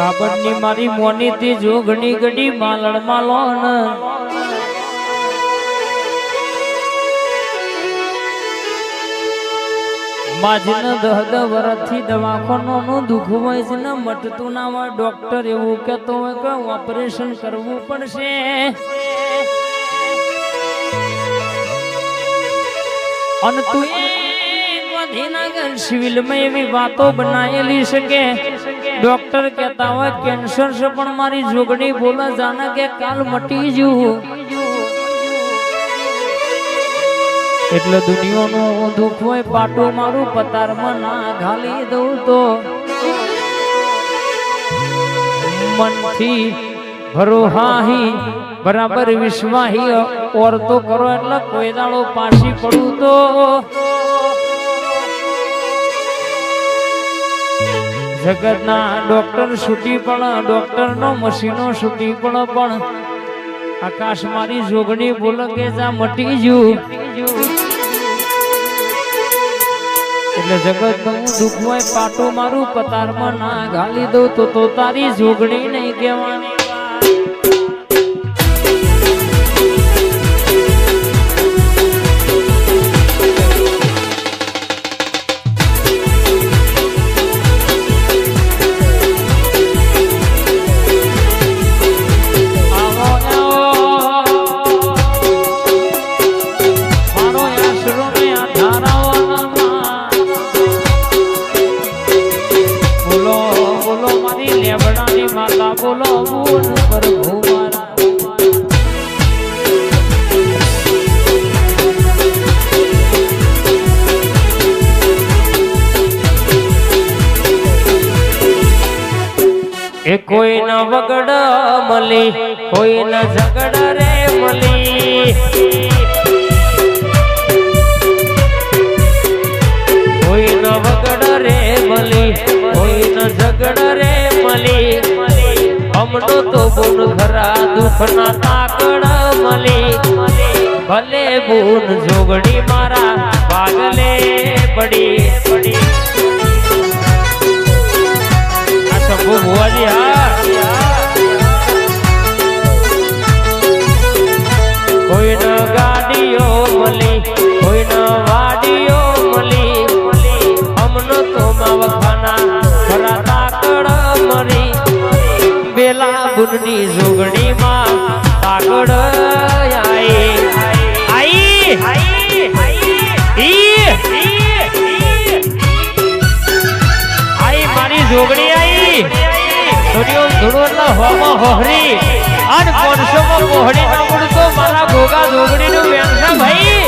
કાબડની મારી મોની થી જોગણી ગડી માલણ માલોન માજન દહદ વરથી દવાખાનો નું દુઃખ હોય છે ને મટતું ના હોય ડોક્ટર એવું કહેતો હોય કે ઓપરેશન કરવું પડશે અને તું ગાંધીનગર સિવિલમાં એવી વાતો બનાયેલી છે કે ડોક્ટર કહેતા હોય કેન્સર છે પણ મારી જોગણી બોલે જાણે કે કાલ મટી જવું એટલે દુનિયાનું દુઃખ હોય પાટું મારું પતારમાં ના ઘાલી દઉં તો મનથી ભરોહાહી બરાબર વિશ્વાહી ઓર તો કરો એટલે કોઈ દાડો પાછી પડું તો જગતના ડોક્ટર છૂટી પણ ડોક્ટરનો મશીનો છૂટી પણ આકાશ મારી જોગણી બોલે કે જા મટી જયું એટલે જગત નું દુઃખ હોય પાટું મારું પતારમાં ના ઘાલી દઉં તો તારી જોગણી નહીં કહેવાની બોલો બોલ પ્રભુ એ કોઈ ન વગડ મળી કોઈ ન ઝગડ રે મળી કોઈ ન વગડ રે મળી કોઈ ન ઝગડ રે મળી હમણો તો બોન ખરા દુઃખ ના તાકડ મળી ભલે બોન જોગણી મારા ભાગલે પડી આ શંભુ ભુવાજી હા કોઈ ન ગાડીઓ મળી કોઈ ન વાડીઓ મળી હમણો તો માવખાના ખરા તાકડ મળી બેલા બુનની જોગણી માં આગળ આઈ મારી જોગણી આઈ ધૂળો હોમાં હોહરી અને 500 માં પોહડી ના પડતો મારા ગોગા જોગણી નું વ્યંસા ભાઈ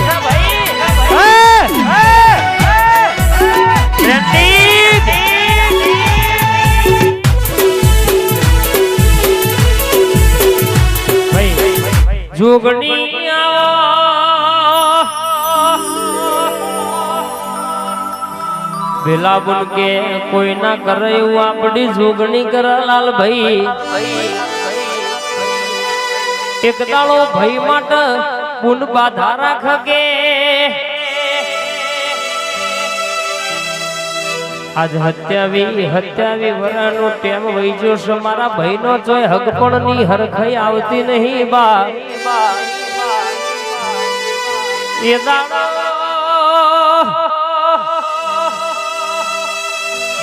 જોગણી વેલા બુન કે કોઈ ના કરે એવું આપડી જોગણી કરે લાલ ભાઈ એક દાડો ભાઈ માટે બુન બાધા રાખ કે આજ હત્યાવી વરાનો ટેમ વહીજો છે મારા ભાઈનો જોઈ હક પણ ની હરખાઈ આવતી નહીં બા એ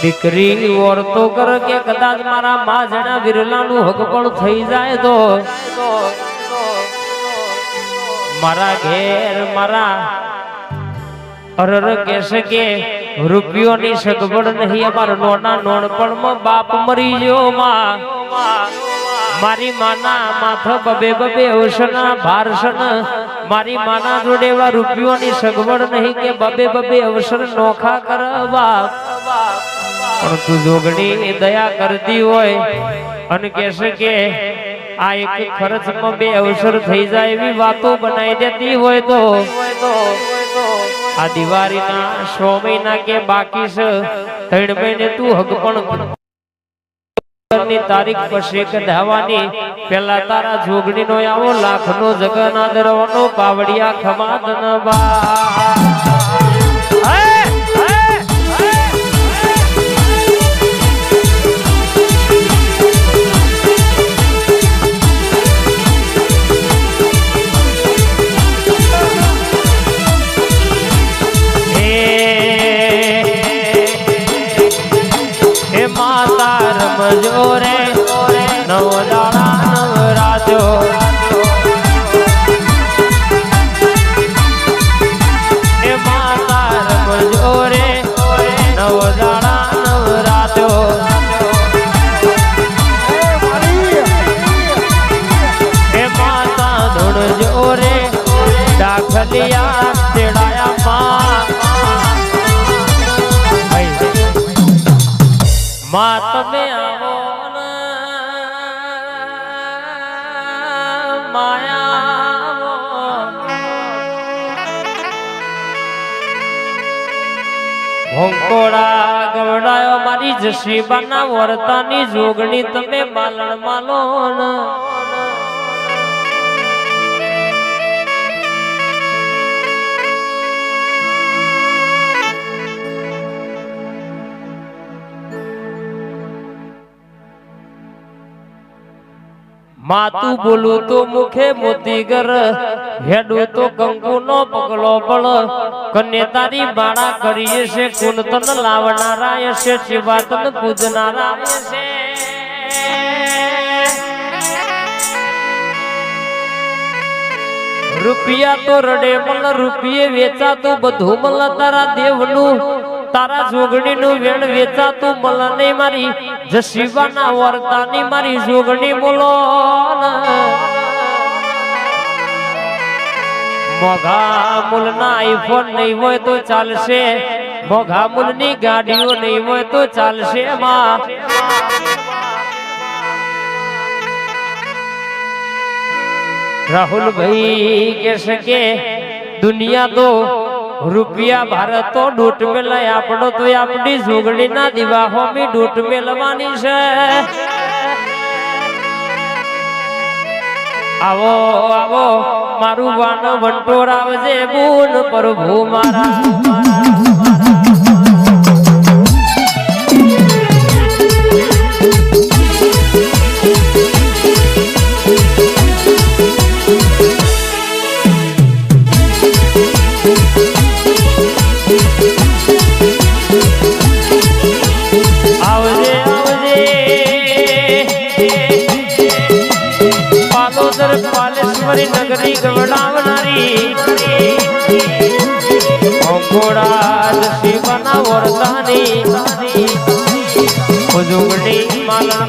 દીકરી ઓરતો કર કે કદાચ મારા માજણા વિરલાનું હક પણ થઈ જાય તો મારા ઘેર મારા અરર કહેશે કે રૂપિયોની સગવડ નહીં અમાર નોના નોણપણમાં બાપ મરી ગયો માં મારી માના માથા બબે અવસના ભારસન મારી માના જોડે એવા રૂપિયોની સગવડ નહીં કે બબે અવસર નોખા કરવા પણ તું જોગણી દયા કરતી હોય અને કહેશે કે આ એક ખર્ચમાં 2 અવસર થઈ જાય એવી વાતો બનાવી દેતી હોય તો આ દિવાળીના 6 મહિના કે બાકી છે 3 મહિને તું હક પણ ની તારીખ પછી કઢાવાની પેલા તારા જોગણી નો આવો લાખનો જગના દરવાનો પાવડિયા ખમાદન બા માં તમે આવો ને માયા ભોંકોડા ગવડાયો મારી જશીબાના વર્તાની જોગણી તમે માલણ માલો ને માતું બોલું તો મુખે મોતીગર હેડું તો કંકુ નો પગલો પળ કને તારી બાણા કરીએ છે કુંતન લાવનારા છે શિવાતન પૂજનારા છે રૂપિયા તો રડે મલ રૂપિયે વેચાતું બધું મલ તારા દેવનું તારા જોગણીનું વેણ વેચાતું મલ નહીં મારી જશીબાના વર્તાની મારી જોગણી બોલો મોઘા મૂલના આઈફોન નહીં હોય તો ચાલશે મોઘા મૂલની ગાડીઓ નહીં હોય તો ચાલશે માં રાહુલભાઈ કે શકે દુનિયા તો રૂપિયા ભારત તો ડૂટ મેલાય આપણો તો આપણી જોગણી ના દિવાહો મી ડૂટ મેલવાની છે આવો આવો મારું વાન વંટોર આવજે બૂન પ્રભુ મારા પાલેશ્વરી નગરી ગવડાવનારી ભોંકોડા જશીબાના વરદાની ઉજવણી માલણ